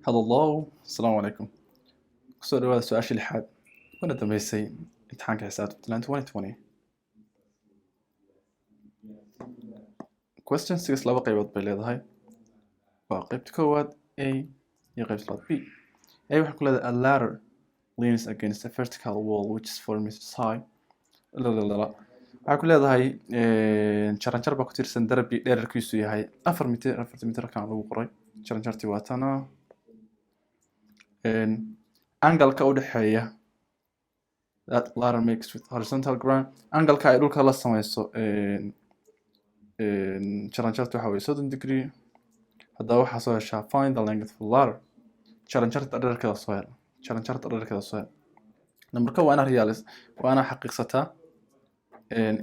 هلا الله السلام عليكم kusoo dhawaada su-aashii lixaad kuna dambeysay imtixaanka xisaabta Puntland 2020 question 6 laba qaybood bay leedahay waa qaybta koowaad A iyo qaybta labaad B A waxay ku leedahay a ladder leans against a vertical wall which is 4 meters high waxay ku leedahay jaranjar baa ku tiirsan darbi dhererkiisu yahay 4 mitir kan lagu qoray jaranjartii waa tana angle-ka u dhexeeya that ladder makes with horizontal ground angle-ka ay dhulka la samayso jaranjarta waxa weeye 30 degree haddaba waxaa soo heshaa find the length of the ladder jaranjarta dhererkeeda soo hel number ka waa inaa realize waa inaa xaqiiqsataa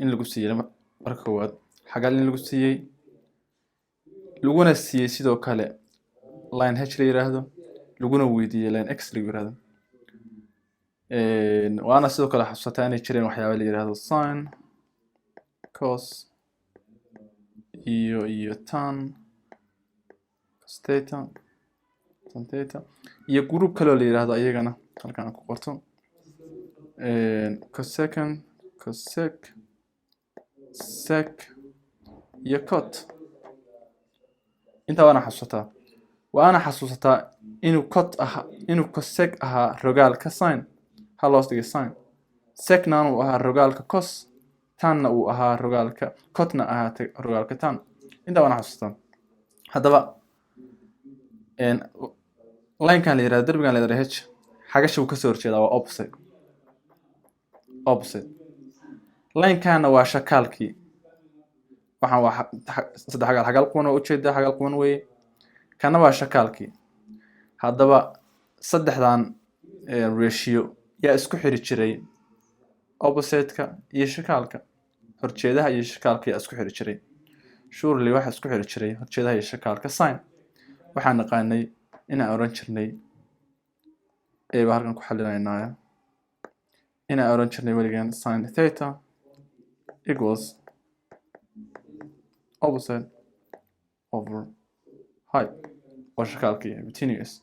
in lagu siiyey marka koowaad xagal in lagu siiyey laguna siiyey sidoo kale line h la yiraahdo laguna weydiiyey line x la yiraahdo waana sidoo kale xasuusataa inay jireen waxyaabo la yiraahdo sin cos iyo tan cos theta tan theta iyo group kale oo la yiraahdo ayagana halkan aan ku qorto cosecant cosec sec iyo cot inta waana xasuusataa inuu cot aha inuu cosec ahaa rogaalka sin halos dhigay sin secna uu ahaa rogaalka cos tanna uu ahaa rogaalka cotna ahaa rogaalka tan inta waana xasuusataa haddaba line-kan la yiraahdo darbigan la yiraahdo h xagasha uu ka soo horjeedaa waa opposite line-kana waa shakaalkii waxaan waa saddex xagal quban oo ujeeda xagal quban weeye kana waa shakaalkii haddaba saddexdan ratio yaa isku xiri jiray opposite-ka iyo shakaalka horjeedaha iyo shakaalka yaa isku xiri jiray surely waxa isku xiri jiray horjeedaha iyo shakaalka sin waxaan naqaanay inaan oran jirnay baa halkan ku xalinaynaa inaan oran jirnay weligan sin theta equals opposite over height or shakaalkii hypotenuse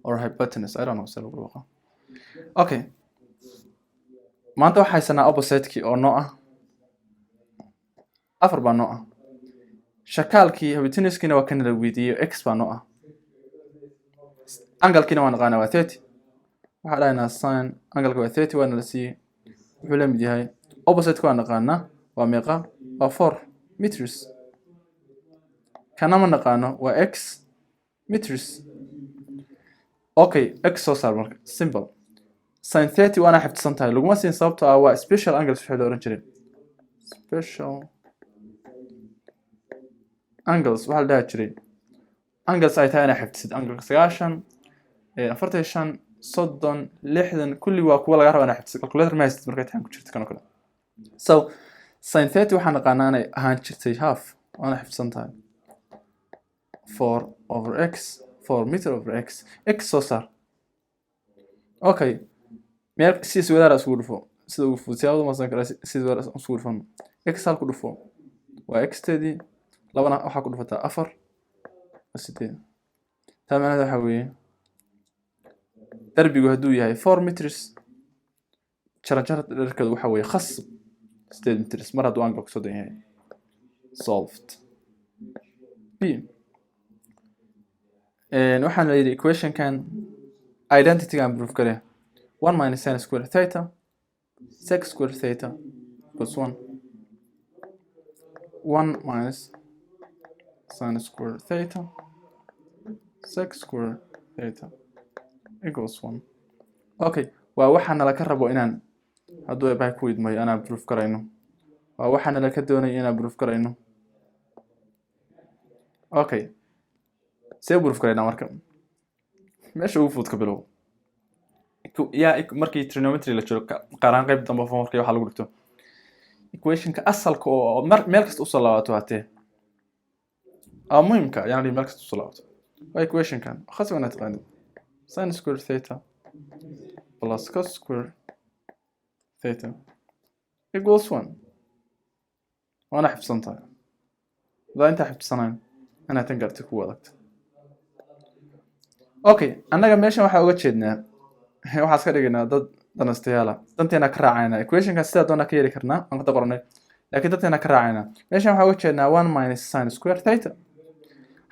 or hypotenuse I don't know sida lagu dhawaaqo okay maanta waxaa haysanaa opposite-kii oo noo ah afar baa noo ah shakaalkii hypotenuse-kiina waa kan la weydiiyey x baa noo ah angle-kiina waa naqaanaa waa 30 waxaa dhahaynaa sin angle-ka waa 30 waana la siiyey wuxuu la mid yahay opposite-ka waa naqaanaa waa meeqa waa 4 meters kana ma naqaano waa x meters okay x soo saar marka simple sin 30 waana xifdisan tahay laguma siin sababtoo ah waa special angles waxay la oran jireen special angles waxaa la dhaha jiray angles ay tahay inaa xifdisid angle 90 45 30 60 kulli waa kuwa laga rabo inaa xifdisid calculator ma haysid markay tahan ku jirto kana kale so sin 30 waxaa naqaanaa inay ahaan jirtay half waana xifdisan tahay 4 over x 4 meter over x x soo saar okay meel si wadaar isugu dhufo sida uu fuusiyaado ma san kara si wadaar isugu dhufan x hal ku dhufo waa x teedii labana waxa ku dhufataa 4 8 tamanaad waxa weeye darbigu haduu yahay 4 meters jaranjarada dhererkeedu waxa weeye khas 8 meters mar haduu angle ku soo dan yahay solved b waxaan la yiri equation kan identity kan proof kare 1 minus sin square theta sec square theta plus 1 minus sin square theta sec square theta equals 1 okay waa waxaan la ka rabo inaan hadduu ay ku idmayo anaa proof karayno waa waxaan la ka doonayo inaan proof karayno okay see proof karayna marka meesha ugu fudud ka bilow yaa markii trigonometry la jiro qaraan qayb dambe formka waxa lagu dhigto equation-ka asalka oo meel kasta u soo laabato hatee muhiimka yani meel kasta u soo laabato waa equation-kan khas wana taqaanid sin square theta plus cos square theta equals 1 وانا حفظتها لا انت حفظتها انا تنقر تكو وقت okay annaga meeshan waxaa uga jeednaa waxaa iska dhigaynaa dad danastayaala danteena ka raacayna equationka sida doona ka yeeli karnaa aan ka qornay laakiin danteena ka raacayna meeshan waxaa uga jeednaa 1 minus sin square theta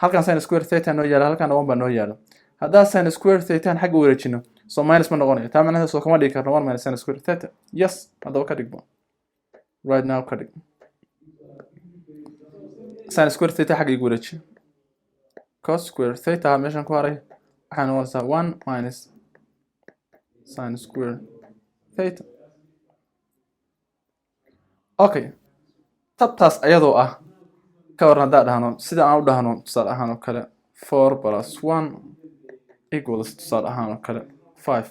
halkan sin square theta noo yaala halkan 1 baa noo yaala haddaa sin square theta xagga u wareejino so minus ma noqonayo taa macnaheedu soo kama dhigi karno 1 minus sin square theta yes haddaba ka dhigbo right now ka dhig sin square theta xagga igu wareeji cos square theta meeshan ku haray waxaa noqonaysaa 1 minus sin square theta okay tabtaas ayadoo ah ka waran haddaa dhahno sida aan u dhahno tusaale ahaan oo kale 4 plus 1 equals tusaale ahaan oo kale 5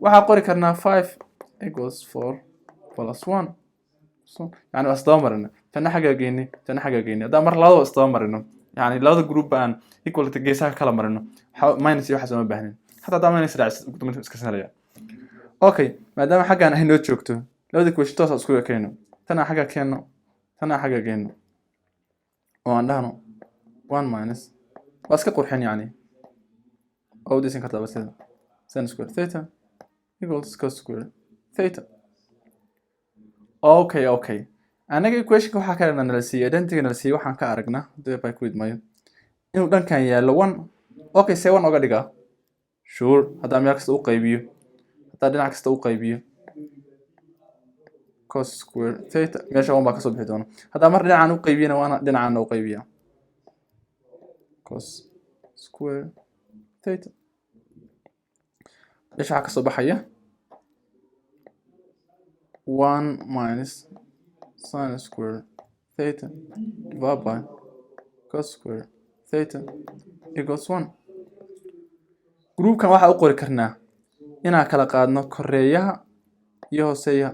waxaa qori karnaa 5 equals 4 plus 1 so yani waa isdaba marino tana xagga geyni haddaa mar labadaba isdaba marino yani labada group baan equality geesaha kala marino minus iyo waxaas uma baahnin hataa haddaa minus raacis ugu dambeynta iska sahlaya okay maadaama xaggaan ay noo joogto labada equation toos isku ekayno tana xagga keeno tana xagga geyno oo aan dhahno 1 minus waa iska qurxin yani oo u dhisan kartaa basida sin square theta equals cos square theta okay anaga equationka waxaa ka dhana nala siiyey identity nala siiyey waxaan ka aragnaa hadii bay ku idmayo inuu dhankan yaalo 1 okay see 1 oga dhigaa sure haddaa meel kasta u qaybiyo haddaa dhinac kasta u qaybiyo cos square theta meesha 1 baa kasoo bixi doona haddaa mar dhinacaan u qaybiyana waana dhinacaan u qaybiyaa cos square theta meesha waxaa kasoo baxaya 1 minus sin square theta divided by cos square theta equals 1 groupkan waxaa u qori karnaa inaan kala qaadno koreeyaha iyo hooseeyaha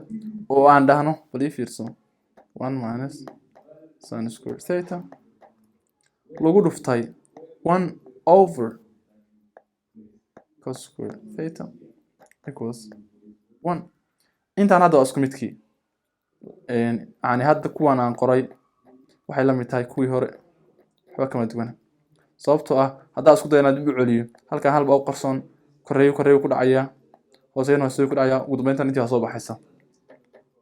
oo aan dhahno bal ii fiirso 1 minus sin square theta lagu dhuftay 1 over cos square theta equals 1 intaan hadda waa isku midkii yani hadda kuwan aan qoray waxay la mid tahay kuwii hore waxba kama duwana sababtoo ah haddaa isku dayo inaad dib u celiyo halkan halba u qarsoon koreeyo ku dhacaya hooseeyana ku dhacaya ugu dambeyntan intii waa soo baxaysa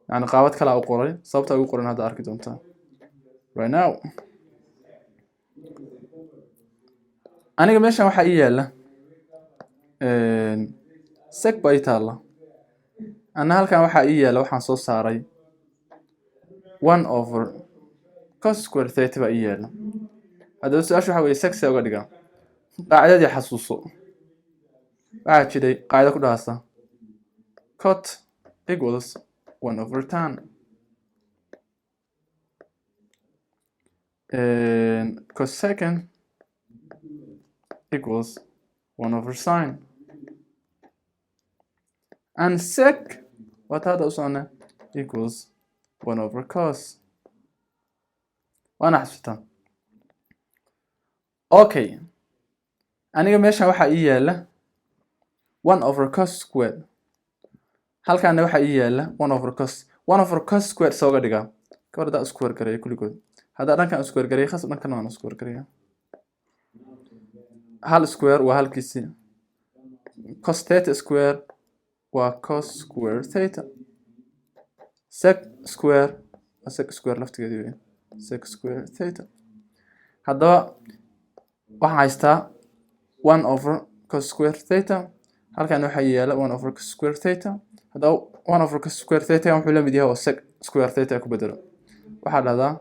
yani qaabad kale u qoray sababta ugu qoran hadda arki doontaa right now aniga meeshan waxaa ii yaala sec baa ii taalla anna halkan waxaa ii yaala waxaan soo saaray 1 over cos square theta baa ii yaala haddaba su-aasha waxaa weeye sec see uga dhigaa qaacidadii xasuuso waxaa jiray qaacida ku dhahaysa cot equals 1 over tan cosecant equals 1 over sin and sec what hada usocona equals 1 over cos waana xasuusta okay aniga meeshan waxaa ii yaala 1 over cos square halkaana waxaa ii yaala 1 over cos square sooga dhigaa ka hor haddaa isku wargareeya kulligood haddaa dhankan isku wargareeya khas dhankan waan isku wargareeya hal square waa halkiisi cos theta square waa cos square theta sec square waa sec square laftigeedii weyn sec square theta haddaba waxaan haystaa 1 over cos square theta halkan waxaa yaala 1 over cos square theta haddaba 1 over cos square theta wuxuu la mid yahay oo sec square theta ku bedelo waxaa dhahdaa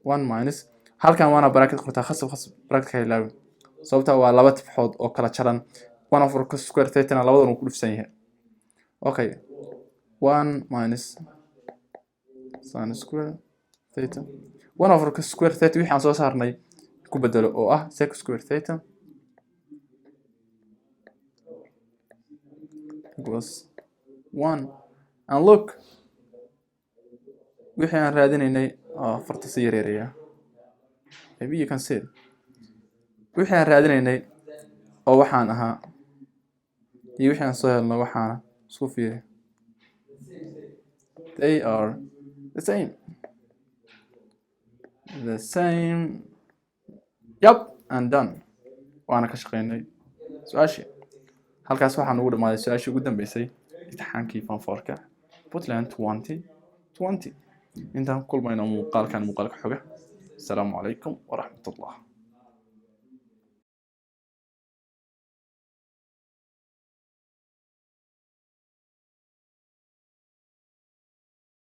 1 minus halkan waana bracket qortaa khasab bracket ka ilaawi sababta waa laba tibxood oo kala jaran 1 over cos square theta na labadan uu ku dhufsan yahay okay 1 minus sin square theta 1 over cos square theta wixii aan soo saarnay ku bedelo oo ah sec square theta equals 1 and look wixii aan raadinaynay farta si yareeya maybe you can see wixii aan raadinaynay oo waxaan ahaa iyo wixii aan soo helno waxaana isku fiiri they are the same yep and done waana ka shaqeynay su-aashii halkaas waxaan ugu dhamaaday su-aashii ugu dambeysay imtixaankii fanfoorka Puntland 2020 intaan ku kulmayno muuqaalka xoga. Asalaamu calaykum waraxmatullah.